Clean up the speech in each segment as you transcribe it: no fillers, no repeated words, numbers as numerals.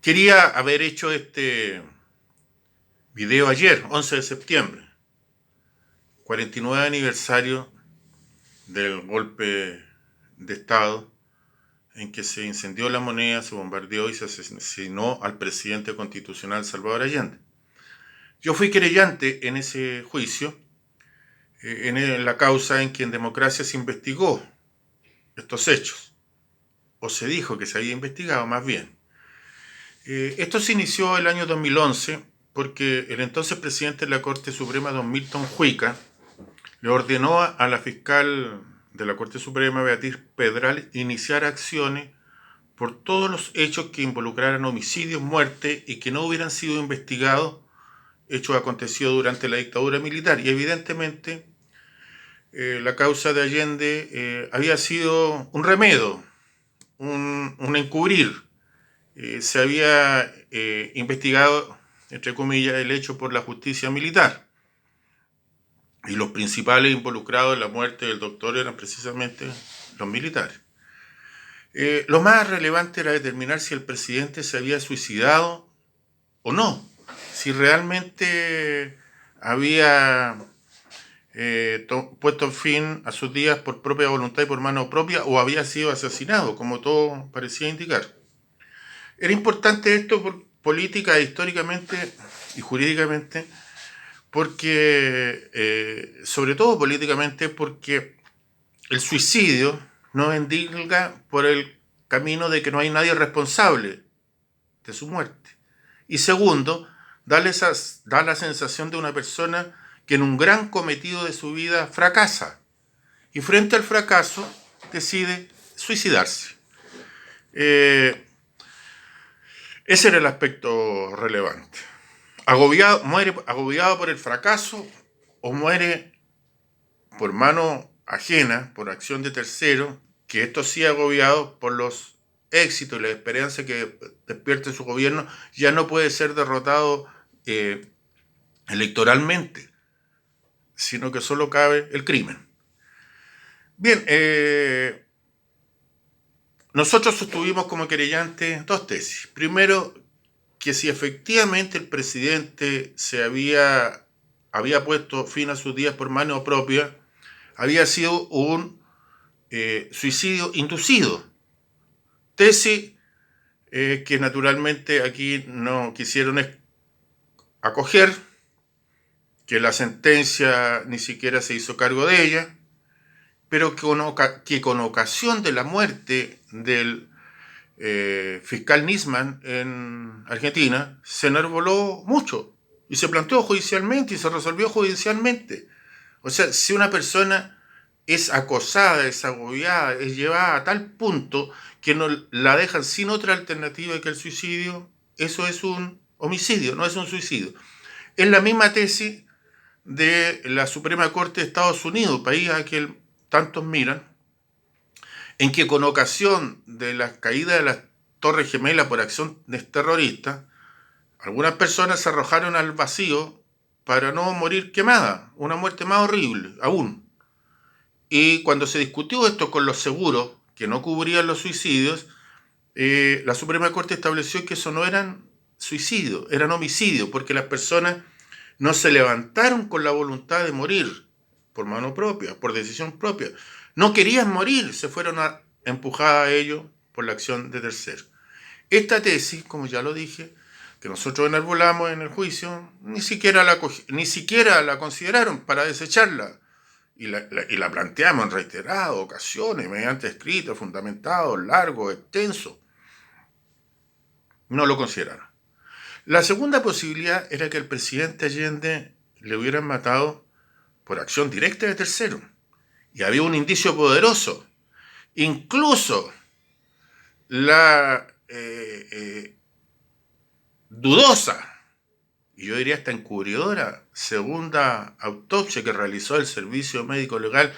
Quería haber hecho este video ayer, 11 de septiembre, 49 aniversario del golpe de Estado en que se incendió la moneda, se bombardeó y se asesinó al presidente constitucional Salvador Allende. Yo fui querellante en ese juicio, en la causa en que en democracia se investigó estos hechos, o se dijo que se había investigado más bien. Esto se inició el año 2011 porque el entonces presidente de la Corte Suprema, don Milton Juica, le ordenó a la fiscal de la Corte Suprema, Beatriz Pedral, iniciar acciones por todos los hechos que involucraran homicidios, muerte y que no hubieran sido investigados, hechos acontecidos durante la dictadura militar. Y evidentemente la causa de Allende había sido un remedio, un encubrir. Se había investigado, entre comillas, el hecho por la justicia militar. Y los principales involucrados en la muerte del doctor eran precisamente los militares. Lo más relevante era determinar si el presidente se había suicidado o no, si realmente había puesto fin a sus días por propia voluntad y por mano propia o había sido asesinado, como todo parecía indicar. Era importante esto política, históricamente y jurídicamente, porque, sobre todo políticamente, porque el suicidio no endilga por el camino de que no hay nadie responsable de su muerte. Y segundo, da la sensación de una persona que en un gran cometido de su vida fracasa. Y frente al fracaso decide suicidarse. Ese era el aspecto relevante. Muere agobiado por el fracaso o muere por mano ajena, por acción de tercero, que esto sí agobiado por los éxitos y la esperanza que despierte su gobierno, ya no puede ser derrotado electoralmente, sino que solo cabe el crimen. Bien, nosotros sostuvimos como querellantes dos tesis. Primero, que si efectivamente el presidente había puesto fin a sus días por mano propia, había sido un suicidio inducido. Tesis que naturalmente aquí no quisieron acoger, que la sentencia ni siquiera se hizo cargo de ella, pero que con ocasión de la muerte del fiscal Nisman en Argentina, se enarboló mucho y se planteó judicialmente y se resolvió judicialmente. O sea, si una persona es acosada, es agobiada, es llevada a tal punto que no la dejan sin otra alternativa que el suicidio, eso es un homicidio, no es un suicidio. Es la misma tesis de la Suprema Corte de Estados Unidos, país a que tantos miran, en que con ocasión de la caída de las Torres Gemelas por acciones terroristas, algunas personas se arrojaron al vacío para no morir quemadas, una muerte más horrible aún. Y cuando se discutió esto con los seguros, que no cubrían los suicidios, la Suprema Corte estableció que eso no eran suicidios, eran homicidios, porque las personas no se levantaron con la voluntad de morir por mano propia, por decisión propia. No querían morir, se fueron empujadas a ello por la acción de terceros. Esta tesis, como ya lo dije, que nosotros enarbolamos en el juicio, ni siquiera la consideraron para desecharla. Y la planteamos en reiteradas ocasiones, mediante escritos fundamentados, largos, extensos. No lo consideraron. La segunda posibilidad era que el presidente Allende le hubieran matado por acción directa de tercero. Y había un indicio poderoso. Incluso la dudosa, y yo diría hasta encubridora, segunda autopsia que realizó el Servicio Médico Legal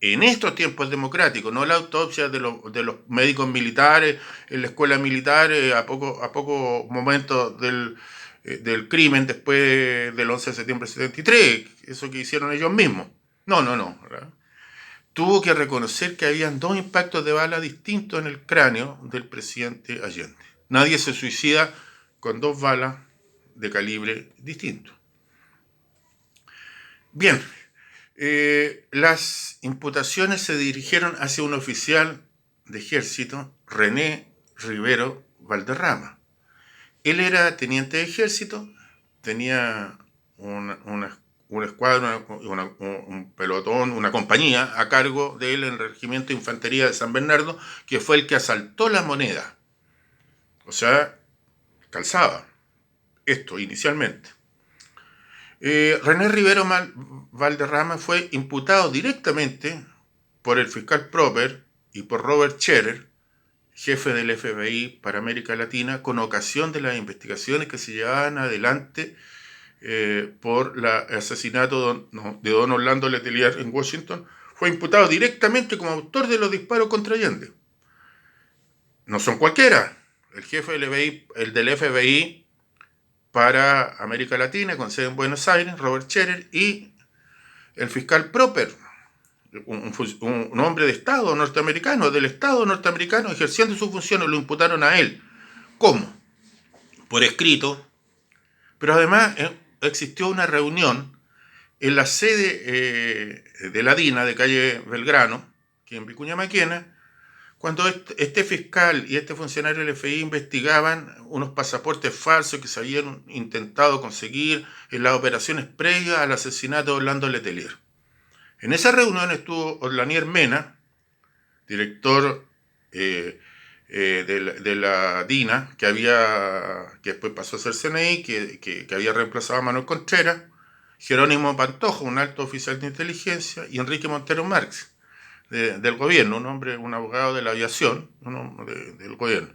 en estos tiempos democráticos, no la autopsia de los médicos militares en la escuela militar a poco momentos del crimen después del 11 de septiembre de 73, eso que hicieron ellos mismos. No, ¿verdad? Tuvo que reconocer que habían dos impactos de bala distintos en el cráneo del presidente Allende. Nadie se suicida con 2 balas de calibre distinto. Bien, las imputaciones se dirigieron hacia un oficial de ejército, René Rivero Valderrama. Él era teniente de ejército, tenía una escuadra, un pelotón, una compañía a cargo de él en el Regimiento de Infantería de San Bernardo, que fue el que asaltó La Moneda. O sea, calzaba esto inicialmente. René Rivero Valderrama fue imputado directamente por el fiscal Proper y por Robert Scherer, jefe del FBI para América Latina, con ocasión de las investigaciones que se llevaban adelante por el asesinato de don Orlando Letelier en Washington. Fue imputado directamente como autor de los disparos contra Allende. No son cualquiera. El jefe del FBI para América Latina, con sede en Buenos Aires, Robert Scherer, y el fiscal Proper, un hombre de Estado norteamericano, del Estado norteamericano, ejerciendo sus funciones, lo imputaron a él. ¿Cómo? Por escrito, pero además existió una reunión en la sede de la DINA de calle Belgrano, que en Vicuña Maquena, cuando este fiscal y este funcionario del FBI investigaban unos pasaportes falsos que se habían intentado conseguir en las operaciones previas al asesinato de Orlando Letelier. En esa reunión estuvo Orlanier Mena, director de la DINA, que después pasó a ser CNI, que había reemplazado a Manuel Contreras, Jerónimo Pantoja, un alto oficial de inteligencia, y Enrique Montero Marx, del gobierno, un abogado de la aviación, del gobierno.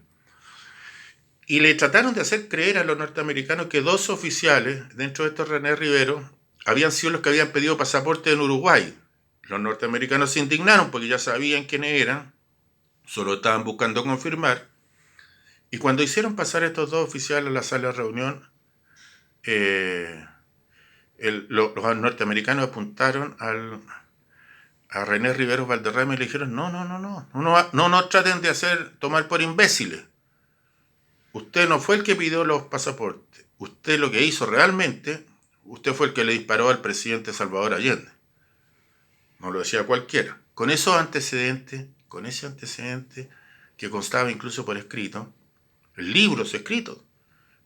Y le trataron de hacer creer a los norteamericanos que 2 oficiales, dentro de estos René Rivero, habían sido los que habían pedido pasaporte en Uruguay. Los norteamericanos se indignaron porque ya sabían quiénes eran, solo estaban buscando confirmar. Y cuando hicieron pasar a estos 2 oficiales a la sala de reunión, los norteamericanos apuntaron a René Rivero Valderrama y le dijeron: no nos traten de tomar por imbéciles. Usted no fue el que pidió los pasaportes. Usted lo que hizo realmente, usted fue el que le disparó al presidente Salvador Allende. No lo decía cualquiera. Con ese antecedente que constaba incluso por escrito, libros escritos,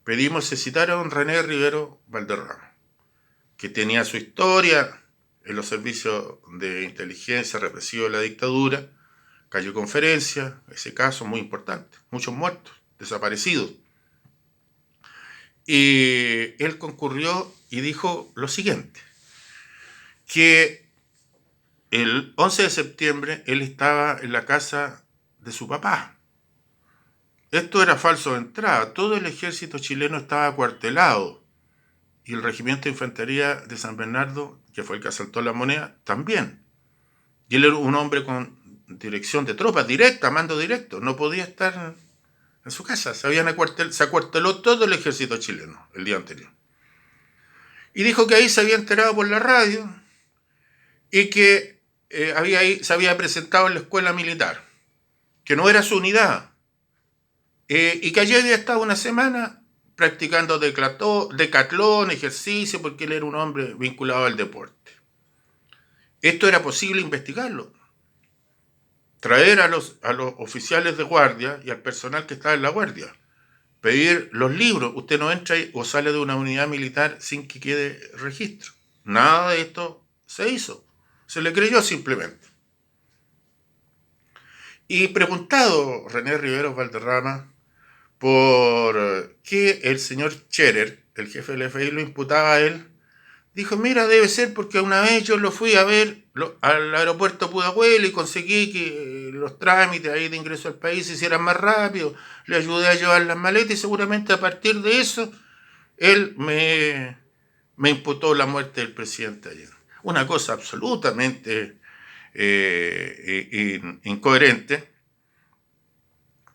pedimos se citara a don René Rivero Valderrama, que tenía su historia en los servicios de inteligencia represiva de la dictadura, cayó conferencia, ese caso muy importante, muchos muertos, desaparecidos. Y él concurrió y dijo lo siguiente, que el 11 de septiembre él estaba en la casa de su papá. Esto era falso de entrada, todo el ejército chileno estaba acuartelado y el regimiento de infantería de San Bernardo, que fue el que asaltó La Moneda, también. Y él era un hombre con dirección de tropas directa, mando directo, no podía estar en su casa, se acuarteló todo el ejército chileno el día anterior. Y dijo que ahí se había enterado por la radio y que se había presentado en la escuela militar, que no era su unidad, y que allí había estado una semana practicando decatlón, ejercicio, porque él era un hombre vinculado al deporte. Esto era posible investigarlo, traer a los oficiales de guardia y al personal que estaba en la guardia, pedir los libros. Usted no entra o sale de una unidad militar sin que quede registro. Nada de esto se hizo. Se le creyó simplemente. Y preguntado René Rivero Valderrama por qué el señor Scherer, el jefe del FBI, lo imputaba a él, dijo: mira, debe ser porque una vez yo lo fui a ver al aeropuerto Pudahuel y conseguí que los trámites ahí de ingreso al país se hicieran más rápido, le ayudé a llevar las maletas y seguramente a partir de eso él me imputó la muerte del presidente ayer. Una cosa absolutamente incoherente.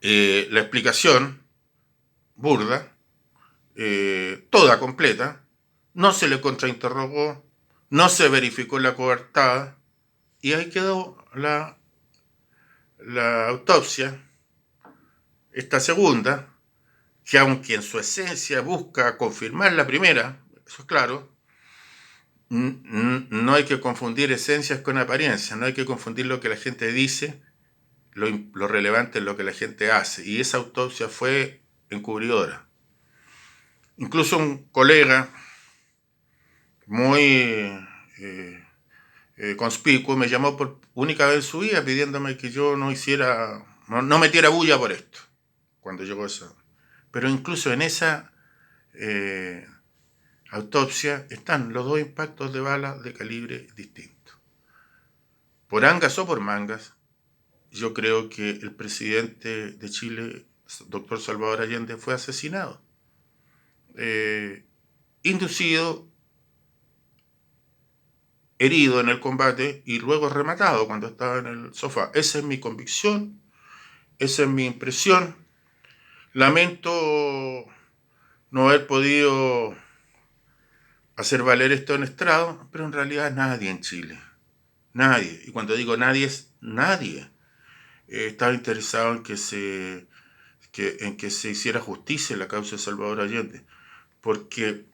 La explicación burda, toda completa, no se le contrainterrogó, no se verificó la coartada y ahí quedó la autopsia, esta segunda, que aunque en su esencia busca confirmar la primera, eso es claro, no hay que confundir esencias con apariencias, no hay que confundir lo que la gente dice, lo relevante es lo que la gente hace, y esa autopsia fue encubridora. Incluso un colega muy conspicuo me llamó por única vez en su vida pidiéndome que yo no metiera bulla por esto, cuando llegó eso. Pero incluso en esa autopsia están los dos impactos de bala de calibre distinto. Por angas o por mangas, yo creo que el presidente de Chile, doctor Salvador Allende, fue asesinado, inducido, herido en el combate y luego rematado cuando estaba en el sofá. Esa es mi convicción, esa es mi impresión. Lamento no haber podido hacer valer esto en estrado, pero en realidad nadie en Chile, nadie, y cuando digo nadie es nadie, estaba interesado en que se hiciera justicia en la causa de Salvador Allende, porque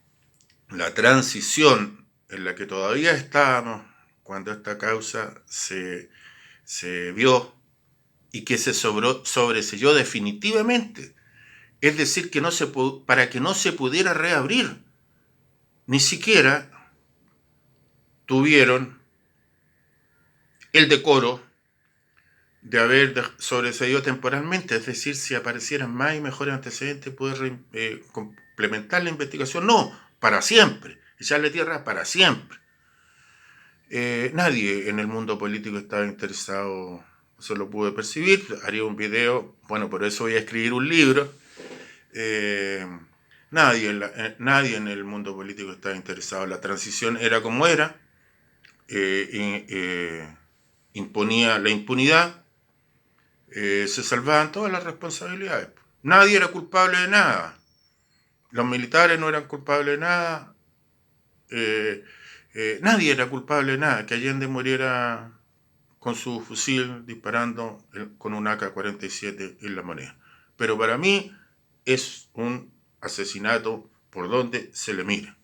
la transición en la que todavía estábamos cuando esta causa se vio y que se sobreselló definitivamente, es decir, que para que no se pudiera reabrir, ni siquiera tuvieron el decoro de haber sobreseído temporalmente, es decir, si aparecieran más y mejores antecedentes, poder complementar la investigación. No, para siempre, echarle tierra para siempre. Nadie en el mundo político estaba interesado, eso lo pude percibir, haría un video, bueno, por eso voy a escribir un libro. Nadie en el mundo político estaba interesado, la transición era como era, imponía la impunidad, se salvaban todas las responsabilidades. Nadie era culpable de nada. Los militares no eran culpables de nada. Nadie era culpable de nada. Que Allende muriera con su fusil disparando con un AK-47 en La Moneda. Pero para mí es un asesinato por donde se le mira.